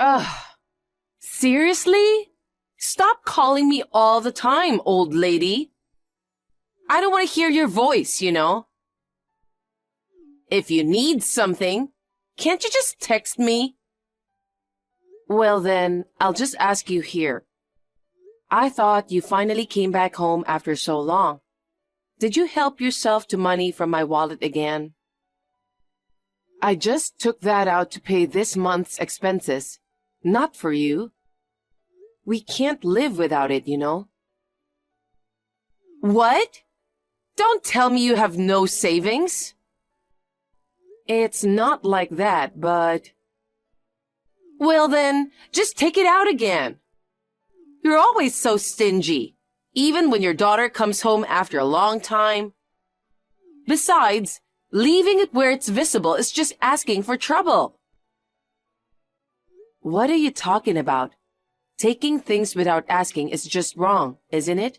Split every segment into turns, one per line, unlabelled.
Ugh. Seriously? Stop calling me all the time, old lady. I don't want to hear your voice, you know. If you need something, can't you just text me? Well then, I'll just ask you here. I thought you finally came back home after so long. Did you help yourself to money from my wallet again? I just took that out to pay this month's expenses, not for you. We can't live without it, you know. What? Don't tell me you have no savings. It's not like that, but... Well then, just take it out again. You're always so stingy, even when your daughter comes home after a long time. Besides, leaving it where it's visible is just asking for trouble. What are you talking about? Taking things without asking is just wrong, isn't it?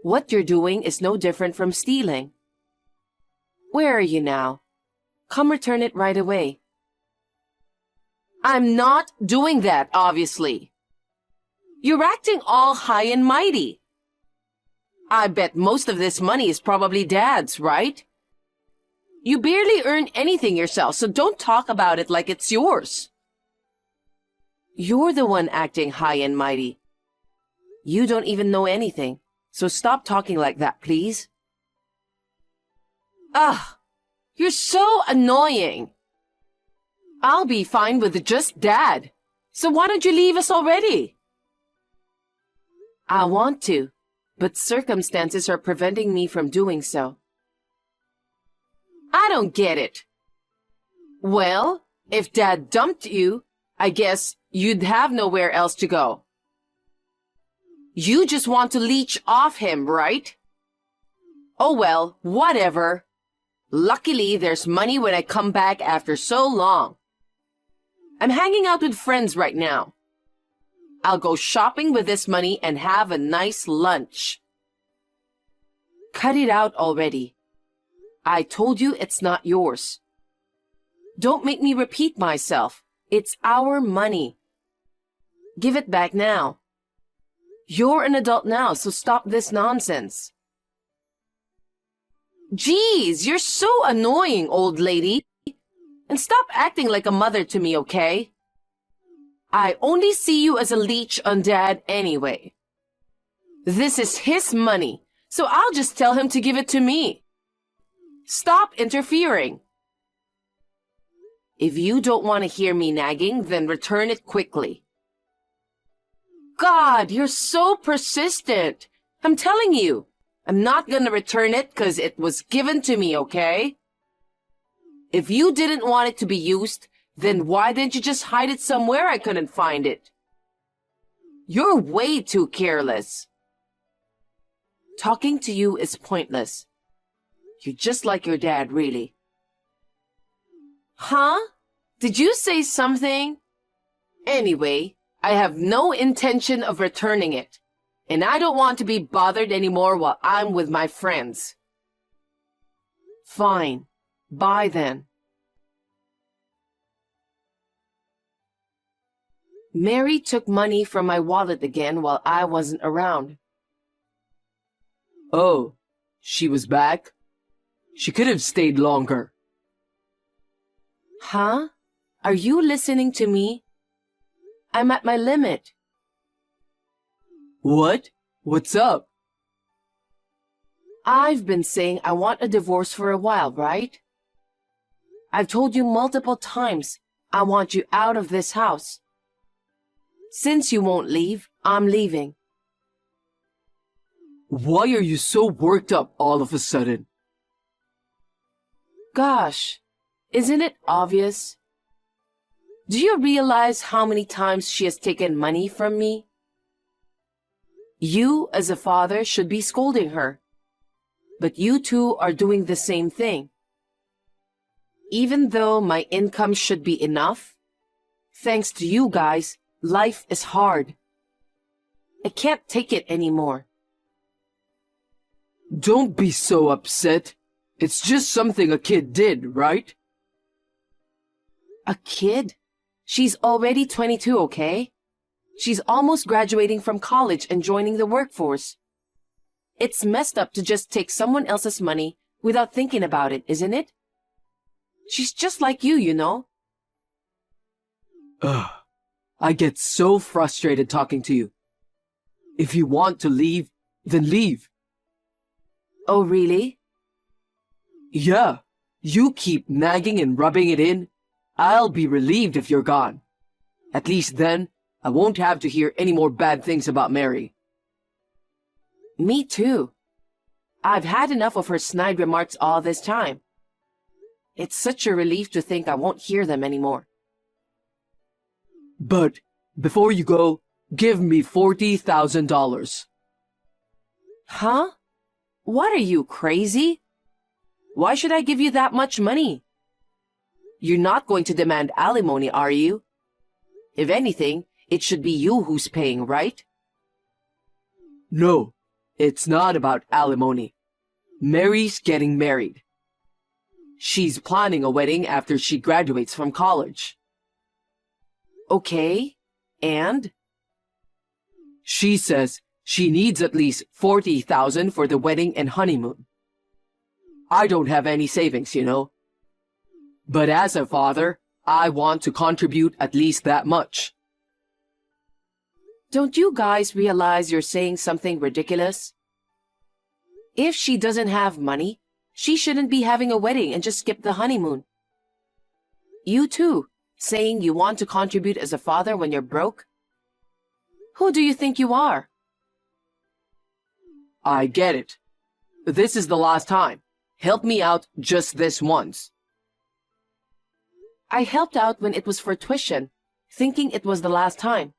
What you're doing is no different from stealing. Where are you now? Come return it right away. I'm not doing that, obviously. You're acting all high and mighty. I bet most of this money is probably Dad's, right? You barely earn anything yourself, so don't talk about it like it's yours. You're the one acting high and mighty. You don't even know anything, so stop talking like that, please. Ugh, you're so annoying. I'll be fine with just Dad, so why don't you leave us already? I want to, but circumstances are preventing me from doing so. I don't get it. Well, if Dad dumped you, I guess you'd have nowhere else to go. You just want to leech off him, right? Oh well, whatever. Luckily, there's money when I come back after so long. I'm hanging out with friends right now. I'll go shopping with this money and have a nice lunch. Cut it out already. I told you it's not yours. Don't make me repeat myself. It's our money. Give it back now. You're an adult now, so stop this nonsense. Geez, you're so annoying, old lady. And stop acting like a mother to me, okay? I only see you as a leech on Dad anyway. This is his money, so I'll just tell him to give it to me. Stop interfering. If you don't want to hear me nagging, then return it quickly. God, you're so persistent. I'm telling you, I'm not gonna return it because it was given to me, okay? If you didn't want it to be used, then why didn't you just hide it somewhere I couldn't find it? You're way too careless. Talking to you is pointless. You're just like your dad, really. Huh? Did you say something? Anyway, I have no intention of returning it, and I don't want to be bothered anymore while I'm with my friends. Fine. Bye then. Mary took money from my wallet again while I wasn't around.
Oh, she was back? She could have stayed longer.
Huh? Are you listening to me? I'm at my limit.
What? What's up?
I've been saying I want a divorce for a while, right? I've told you multiple times I want you out of this house. Since you won't leave, I'm leaving.
Why are you so worked up all of a sudden?
Gosh, isn't it obvious? Do you realize how many times she has taken money from me? You, as a father, should be scolding her. But you two are doing the same thing. Even though my income should be enough, thanks to you guys, life is hard. I can't take it anymore.
Don't be so upset. It's just something a kid did, right?
A kid? She's already 22, okay? She's almost graduating from college and joining the workforce. It's messed up to just take someone else's money without thinking about it, isn't it? She's just like you know?
Ugh. I get so frustrated talking to you. If you want to leave, then leave.
Oh, really?
Yeah, you keep nagging and rubbing it in. I'll be relieved if you're gone. At least then, I won't have to hear any more bad things about Mary.
Me too. I've had enough of her snide remarks all this time. It's such a relief to think I won't hear them anymore.
But before you go, give me $40,000.
Huh? What are you, crazy? Why should I give you that much money? You're not going to demand alimony, are you? If anything, it should be you who's paying, right?
No, it's not about alimony. Mary's getting married. She's planning a wedding after she graduates from college.
Okay, and?
She says she needs at least $40,000 for the wedding and honeymoon. I don't have any savings, you know. But as a father, I want to contribute at least that much.
Don't you guys realize you're saying something ridiculous? If she doesn't have money, she shouldn't be having a wedding and just skip the honeymoon. You too, saying you want to contribute as a father when you're broke? Who do you think you are?
I get it. This is the last time. Help me out just this once.
I helped out when it was for tuition, thinking it was the last time.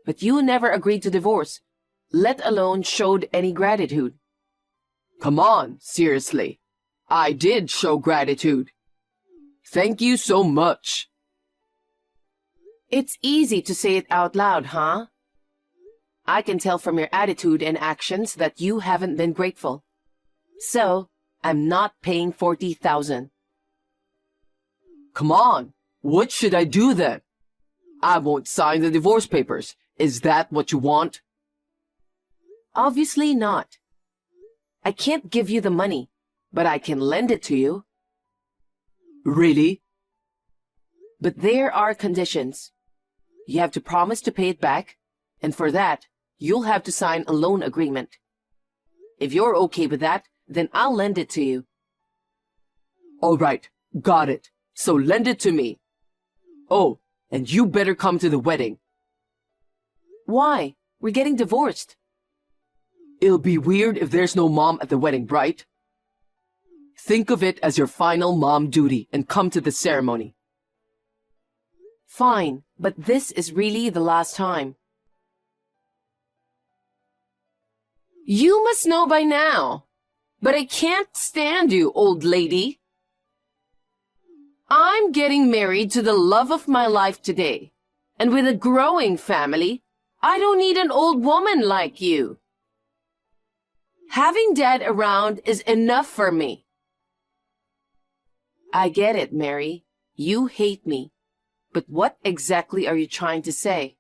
But you never agreed to divorce, let alone showed any gratitude.
Come on, seriously. I did show gratitude. Thank you so much.
It's easy to say it out loud, huh? I can tell from your attitude and actions that you haven't been grateful. So, I'm not paying $40,000.
Come on, what should I do then? I won't sign the divorce papers. Is that what you want?
Obviously not. I can't give you the money, but I can lend it to you.
Really?
But there are conditions. You have to promise to pay it back, and for that, you'll have to sign a loan agreement. If you're okay with that, then I'll lend it to you.
All right, got it. So lend it to me. Oh, and you better come to the wedding.
Why? We're getting divorced.
It'll be weird if there's no mom at the wedding, right? Think of it as your final mom duty and come to the ceremony.
Fine, but this is really the last time. You must know by now, but I can't stand you, old lady. I'm getting married to the love of my life today, and with a growing family, I don't need an old woman like you. Having Dad around is enough for me. I get it, Mary. You hate me. But what exactly are you trying to say?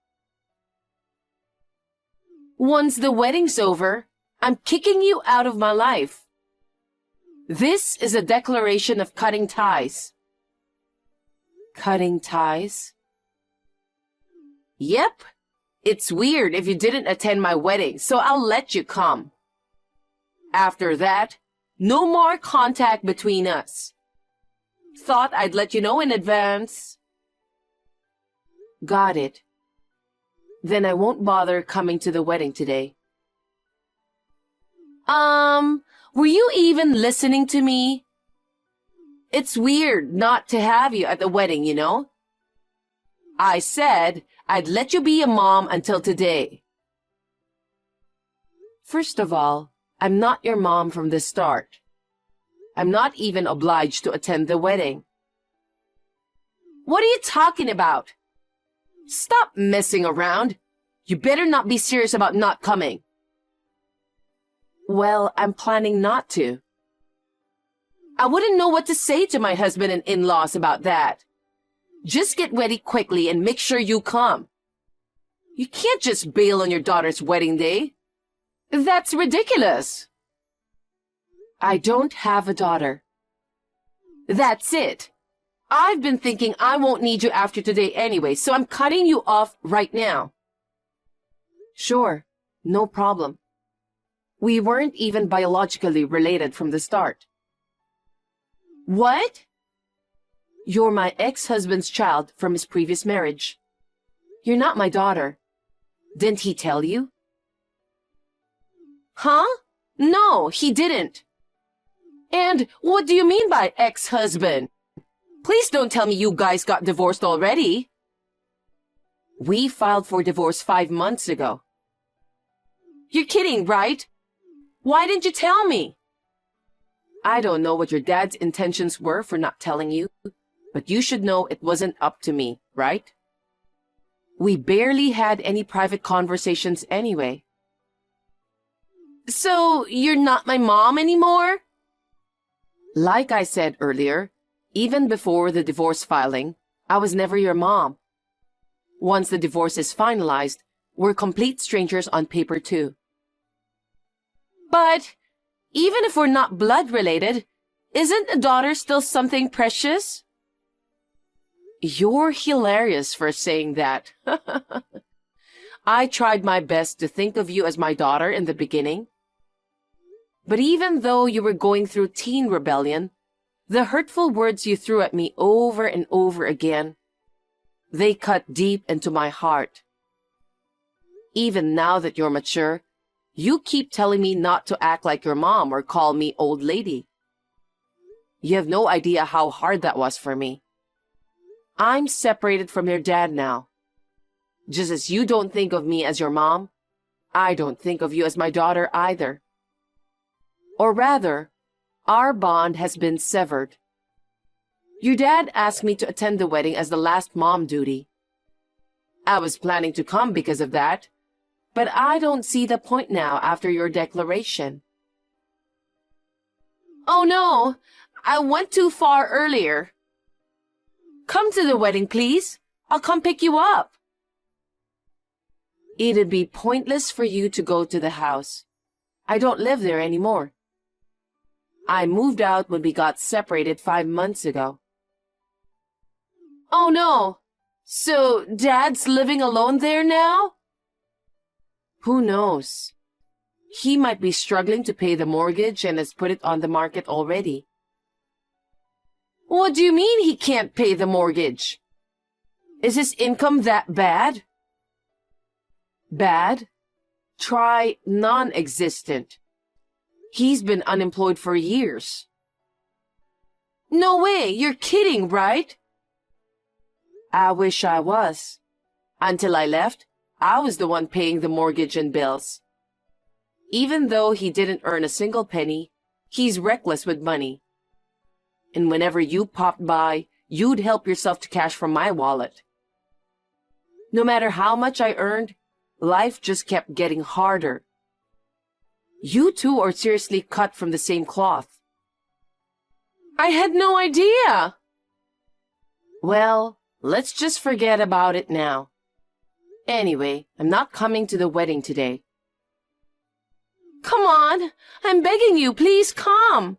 Once the wedding's over, I'm kicking you out of my life. This is a declaration of cutting ties. Cutting ties? Yep. It's weird if you didn't attend my wedding, so I'll let you come. After that, no more contact between us. Thought I'd let you know in advance. Got it. Then I won't bother coming to the wedding today. Were you even listening to me? It's weird not to have you at the wedding, you know? I said I'd let you be a mom until today. First of all, I'm not your mom from the start. I'm not even obliged to attend the wedding. What are you talking about? Stop messing around. You better not be serious about not coming. Well, I'm planning not to. I wouldn't know what to say to my husband and in-laws about that. Just get ready quickly and make sure you come. You can't just bail on your daughter's wedding day. That's ridiculous. I don't have a daughter. That's it. I've been thinking I won't need you after today anyway, so I'm cutting you off right now. Sure, no problem. We weren't even biologically related from the start. What? You're my ex-husband's child from his previous marriage. You're not my daughter. Didn't he tell you? Huh? No, he didn't. And what do you mean by ex-husband? Please don't tell me you guys got divorced already. We filed for divorce 5 months ago. You're kidding, right? Why didn't you tell me? I don't know what your dad's intentions were for not telling you, but you should know it wasn't up to me, right? We barely had any private conversations anyway. So, you're not my mom anymore? Like I said earlier, even before the divorce filing, I was never your mom. Once the divorce is finalized, we're complete strangers on paper too. But, even if we're not blood related, isn't a daughter still something precious? You're hilarious for saying that. I tried my best to think of you as my daughter in the beginning. But even though you were going through teen rebellion, the hurtful words you threw at me over and over again, they cut deep into my heart. Even now that you're mature, you keep telling me not to act like your mom or call me old lady. You have no idea how hard that was for me. I'm separated from your dad now. Just as you don't think of me as your mom, I don't think of you as my daughter either. Or rather, our bond has been severed. Your dad asked me to attend the wedding as the last mom duty. I was planning to come because of that, but I don't see the point now after your declaration. Oh no, I went too far earlier. Come to the wedding, please. I'll come pick you up. It'd be pointless for you to go to the house. I don't live there anymore. I moved out when we got separated 5 months ago. Oh no! So, Dad's living alone there now? Who knows? He might be struggling to pay the mortgage and has put it on the market already. What do you mean he can't pay the mortgage? Is his income that bad? Bad? Try non-existent. He's been unemployed for years. No way, you're kidding, right? I wish I was. Until I left, I was the one paying the mortgage and bills. Even though he didn't earn a single penny, he's reckless with money. And whenever you popped by, you'd help yourself to cash from my wallet. No matter how much I earned, life just kept getting harder. You two are seriously cut from the same cloth. I had no idea. Well, let's just forget about it now. Anyway, I'm not coming to the wedding today. Come on, I'm begging you, please come.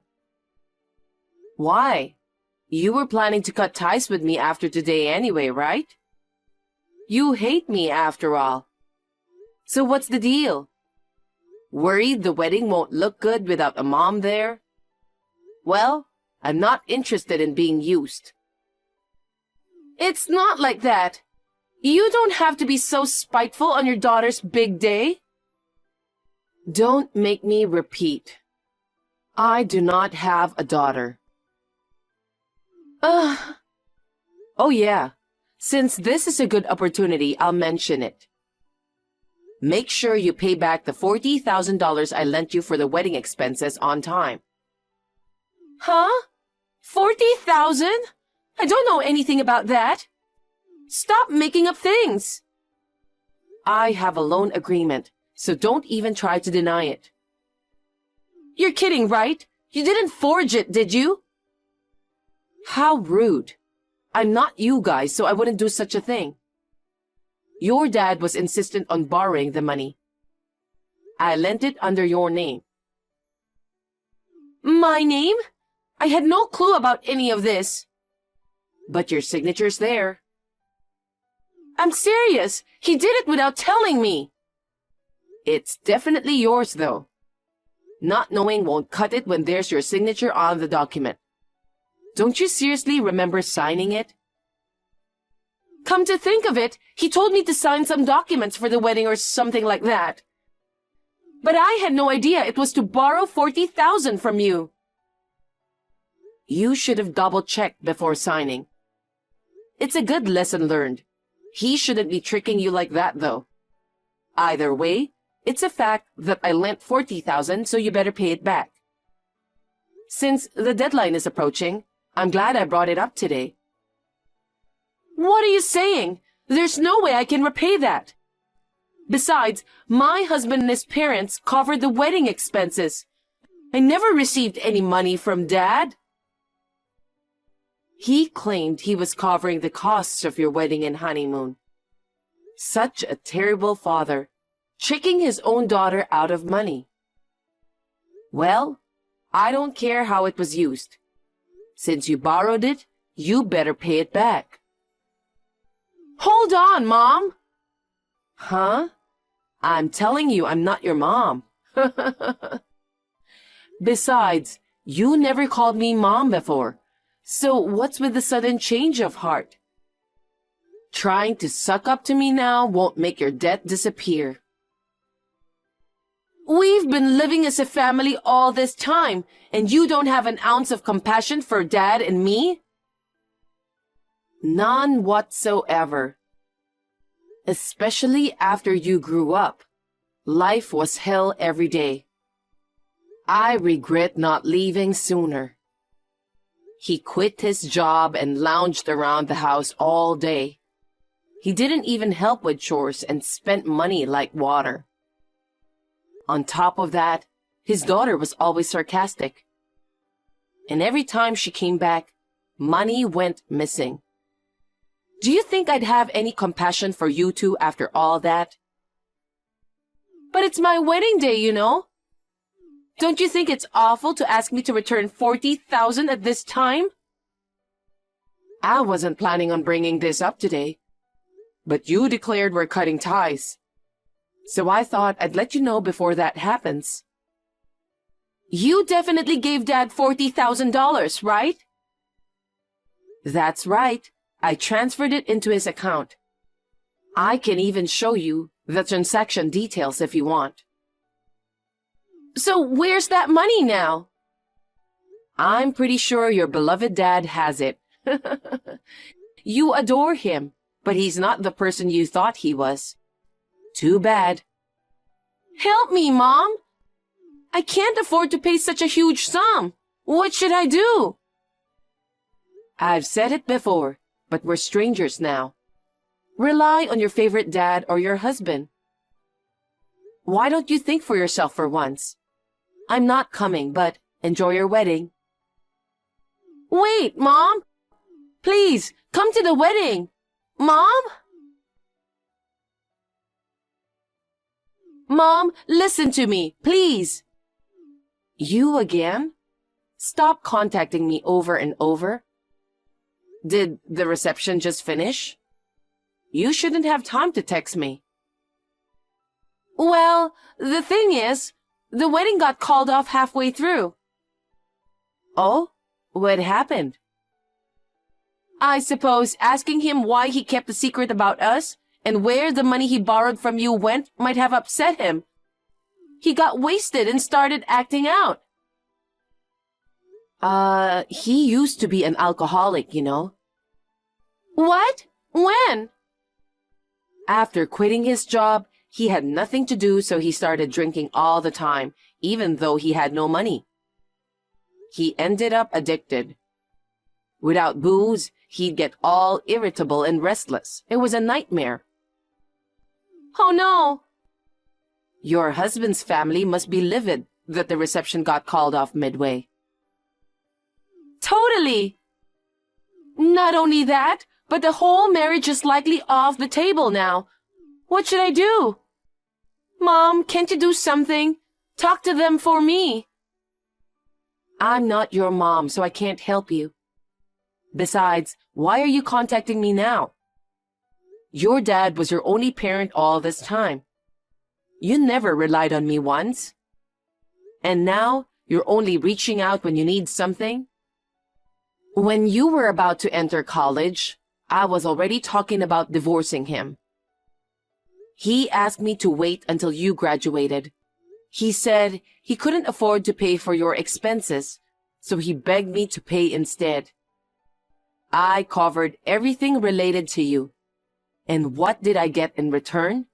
Why? You were planning to cut ties with me after today anyway, right? You hate me after all. So what's the deal? Worried the wedding won't look good without a mom there? Well, I'm not interested in being used. It's not like that. You don't have to be so spiteful on your daughter's big day. Don't make me repeat. I do not have a daughter. Oh yeah, since this is a good opportunity, I'll mention it. Make sure you pay back the $40,000 I lent you for the wedding expenses on time. Huh? 40,000? I don't know anything about that. Stop making up things. I have a loan agreement, so don't even try to deny it. You're kidding, right? You didn't forge it, did you? How rude. I'm not you guys, so I wouldn't do such a thing. Your dad was insistent on borrowing the money. I lent it under your name. My name? I had no clue about any of this. But your signature's there. I'm serious. He did it without telling me. It's definitely yours, though. Not knowing won't cut it when there's your signature on the document. Don't you seriously remember signing it? Come to think of it, he told me to sign some documents for the wedding or something like that. But I had no idea it was to borrow 40,000 from you. You should have double-checked before signing. It's a good lesson learned. He shouldn't be tricking you like that, though. Either way, it's a fact that I lent 40,000, so you better pay it back. Since the deadline is approaching, I'm glad I brought it up today. What are you saying? There's no way I can repay that. Besides, my husband and his parents covered the wedding expenses. I never received any money from Dad. He claimed he was covering the costs of your wedding and honeymoon. Such a terrible father, tricking his own daughter out of money. Well, I don't care how it was used. Since you borrowed it, you better pay it back. Hold on, Mom! Huh? I'm telling you I'm not your mom. Besides, you never called me Mom before. So what's with the sudden change of heart? Trying to suck up to me now won't make your debt disappear. We've been living as a family all this time, and you don't have an ounce of compassion for Dad and me? None whatsoever. Especially after you grew up. Life was hell every day. I regret not leaving sooner. He quit his job and lounged around the house all day. He didn't even help with chores and spent money like water. On top of that, his daughter was always sarcastic. And every time she came back, money went missing. Do you think I'd have any compassion for you two after all that? But it's my wedding day, you know. Don't you think it's awful to ask me to return 40,000 at this time? I wasn't planning on bringing this up today, but you declared we're cutting ties. So I thought I'd let you know before that happens. You definitely gave Dad $40,000, right? That's right. I transferred it into his account. I can even show you the transaction details if you want. So where's that money now? I'm pretty sure your beloved dad has it. You adore him, but he's not the person you thought he was. Too bad. Help me, Mom! I can't afford to pay such a huge sum. What should I do? I've said it before, but we're strangers now. Rely on your favorite dad or your husband. Why don't you think for yourself for once? I'm not coming, but enjoy your wedding. Wait, Mom! Please, come to the wedding! Mom? Mom, listen to me, please. You again? Stop contacting me over and over. Did the reception just finish? You shouldn't have time to text me. Well, the thing is, the wedding got called off halfway through. Oh? What happened? I suppose asking him why he kept a secret about us and where the money he borrowed from you went might have upset him. He got wasted and started acting out. He used to be an alcoholic, you know. What? When? After quitting his job, he had nothing to do, so he started drinking all the time, even though he had no money. He ended up addicted. Without booze, he'd get all irritable and restless. It was a nightmare. Oh no! Your husband's family must be livid that the reception got called off midway. Totally! Not only that, but the whole marriage is likely off the table now. What should I do? Mom, can't you do something? Talk to them for me. I'm not your mom, so I can't help you. Besides, why are you contacting me now? Your dad was your only parent all this time. You never relied on me once. And now, you're only reaching out when you need something? When you were about to enter college, I was already talking about divorcing him. He asked me to wait until you graduated. He said he couldn't afford to pay for your expenses, so he begged me to pay instead. I covered everything related to you. And what did I get in return?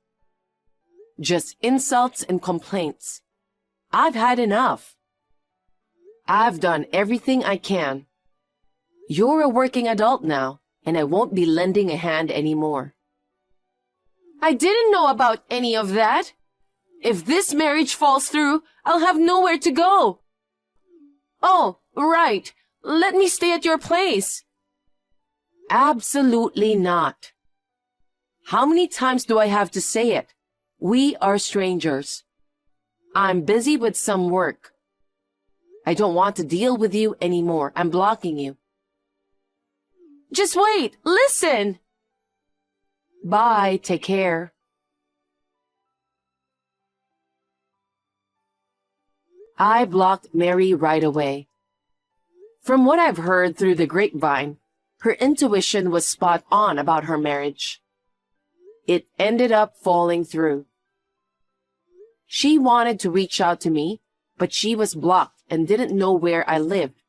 Just insults and complaints. I've had enough. I've done everything I can. You're a working adult now, and I won't be lending a hand anymore. I didn't know about any of that. If this marriage falls through, I'll have nowhere to go. Oh, right. Let me stay at your place. Absolutely not. How many times do I have to say it? We are strangers. I'm busy with some work. I don't want to deal with you anymore. I'm blocking you. Just wait. Listen. Bye. Take care. I blocked Mary right away. From what I've heard through the grapevine, her intuition was spot on about her marriage. It ended up falling through. She wanted to reach out to me, but she was blocked and didn't know where I lived.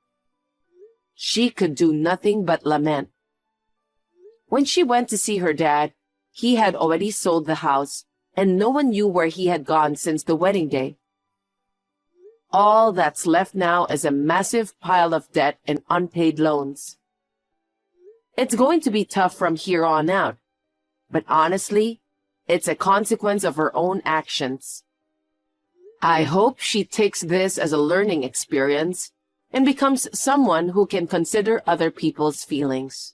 She could do nothing but lament. When she went to see her dad, he had already sold the house, and no one knew where he had gone since the wedding day. All that's left now is a massive pile of debt and unpaid loans. It's going to be tough from here on out, but honestly, it's a consequence of her own actions. I hope she takes this as a learning experience and becomes someone who can consider other people's feelings.